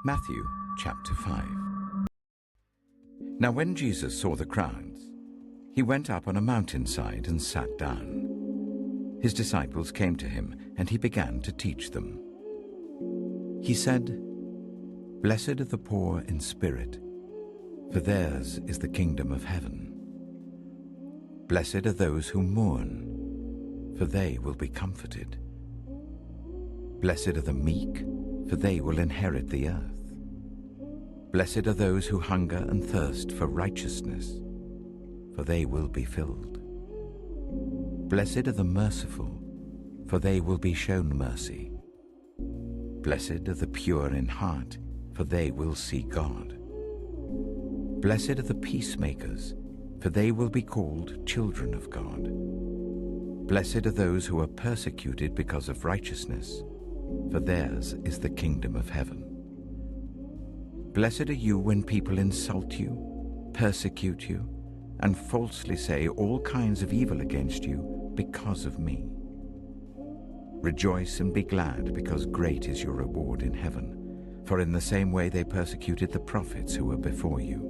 Matthew chapter 5. Now when Jesus saw the crowds, he went up on a mountainside and sat down. His disciples came to him, and he began to teach them. He said, "Blessed are the poor in spirit, for theirs is the kingdom of heaven. Blessed are those who mourn, for they will be comforted. Blessed are the meek, for they will inherit the earth. Blessed are those who hunger and thirst for righteousness, for they will be filled. Blessed are the merciful, for they will be shown mercy. Blessed are the pure in heart, for they will see God. Blessed are the peacemakers, for they will be called children of God. Blessed are those who are persecuted because of righteousness, for theirs is the kingdom of heaven. Blessed are you when people insult you, persecute you, and falsely say all kinds of evil against you because of me. Rejoice and be glad, because great is your reward in heaven, for in the same way they persecuted the prophets who were before you.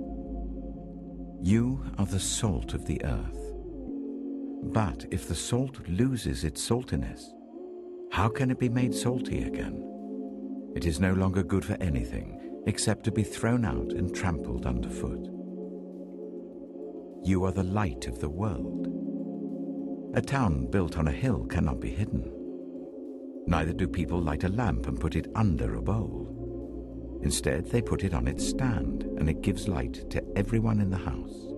You are the salt of the earth. But if the salt loses its saltiness, how can it be made salty again? It is no longer good for anything except to be thrown out and trampled underfoot. You are the light of the world. A town built on a hill cannot be hidden. Neither do people light a lamp and put it under a bowl. Instead, they put it on its stand, and it gives light to everyone in the house.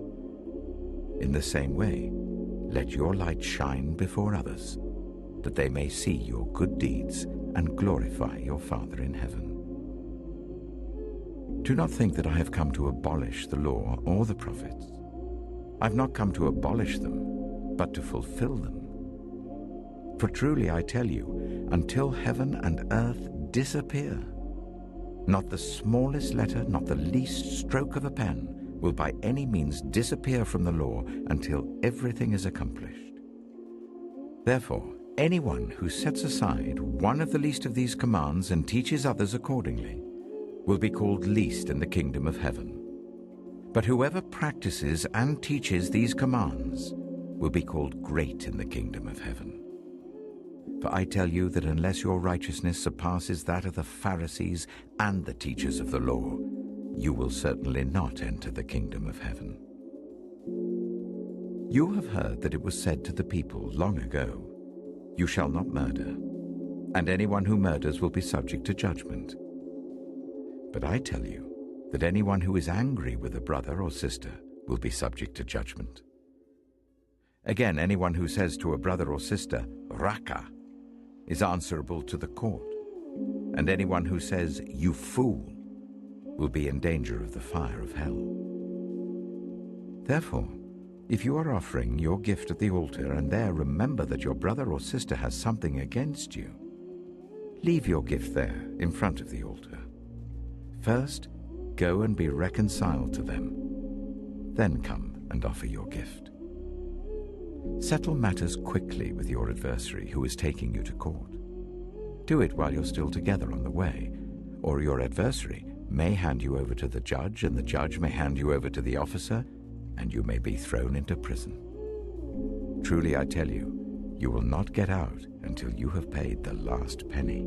In the same way, let your light shine before others, that they may see your good deeds and glorify your Father in heaven. Do not think that I have come to abolish the law or the prophets. I've not come to abolish them, but to fulfill them. For truly I tell you, until heaven and earth disappear, not the smallest letter, not the least stroke of a pen will by any means disappear from the law until everything is accomplished. Therefore, anyone who sets aside one of the least of these commands and teaches others accordingly will be called least in the kingdom of heaven. But whoever practices and teaches these commands will be called great in the kingdom of heaven. For I tell you that unless your righteousness surpasses that of the Pharisees and the teachers of the law, you will certainly not enter the kingdom of heaven. You have heard that it was said to the people long ago, "You shall not murder, and anyone who murders will be subject to judgment." But I tell you that anyone who is angry with a brother or sister will be subject to judgment. Again, anyone who says to a brother or sister, "Raka," is answerable to the court, and anyone who says, "You fool," will be in danger of the fire of hell. Therefore, if you are offering your gift at the altar and there remember that your brother or sister has something against you, leave your gift there in front of the altar. First, go and be reconciled to them. Then come and offer your gift. Settle matters quickly with your adversary who is taking you to court. Do it while you're still together on the way, or your adversary may hand you over to the judge, and the judge may hand you over to the officer, and you may be thrown into prison. Truly I tell you, you will not get out until you have paid the last penny.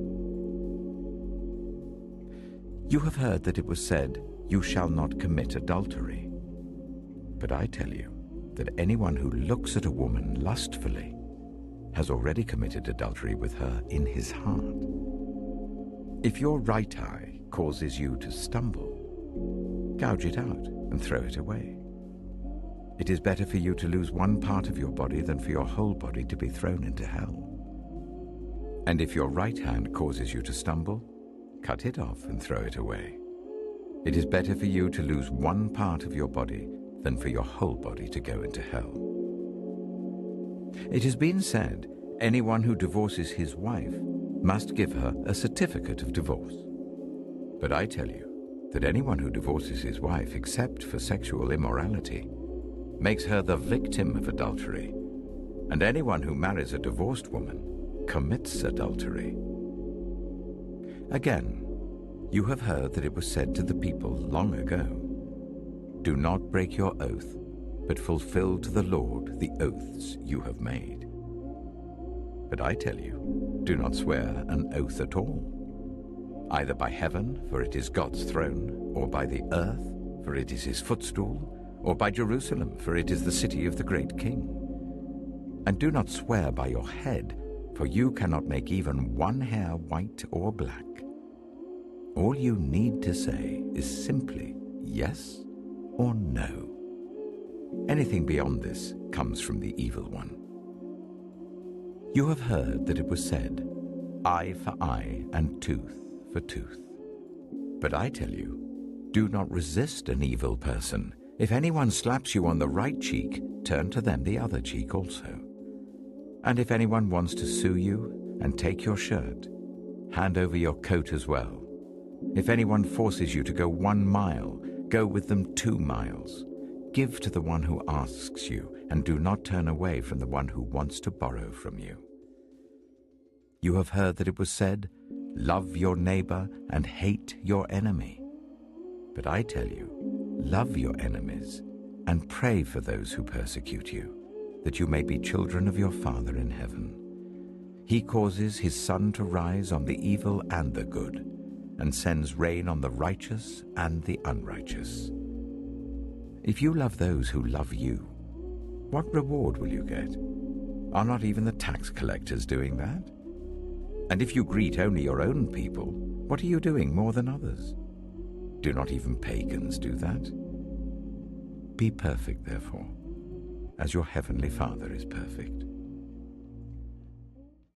You have heard that it was said, "You shall not commit adultery." But I tell you that anyone who looks at a woman lustfully has already committed adultery with her in his heart. If your right eye causes you to stumble, gouge it out and throw it away. It is better for you to lose one part of your body than for your whole body to be thrown into hell. And if your right hand causes you to stumble, cut it off and throw it away. It is better for you to lose one part of your body than for your whole body to go into hell. It has been said, anyone who divorces his wife must give her a certificate of divorce. But I tell you that anyone who divorces his wife except for sexual immorality makes her the victim of adultery, and anyone who marries a divorced woman commits adultery. Again, You have heard that it was said to the people long ago, "Do not break your oath, but fulfill to the Lord the oaths you have made." But I tell you, do not swear an oath at all, either by heaven, for it is God's throne, or by the earth, for it is his footstool, or by Jerusalem, for it is the city of the great king. And do not swear by your head, for you cannot make even one hair white or black. All you need to say is simply yes or no. Anything beyond this comes from the evil one. You have heard that it was said, "Eye for eye and tooth for tooth." But I tell you, do not resist an evil person. If anyone slaps you on the right cheek, turn to them the other cheek also. And if anyone wants to sue you and take your shirt, hand over your coat as well. If anyone forces you to go 1 mile, go with them 2 miles. Give to the one who asks you, and do not turn away from the one who wants to borrow from you. You have heard that it was said, "Love your neighbor and hate your enemy." But I tell you, love your enemies and pray for those who persecute you, that you may be children of your Father in heaven. He causes his sun to rise on the evil and the good, and sends rain on the righteous and the unrighteous. If you love those who love you, what reward will you get? Are not even the tax collectors doing that? And if you greet only your own people, what are you doing more than others? Do not even pagans do that? Be perfect, therefore, as your heavenly Father is perfect.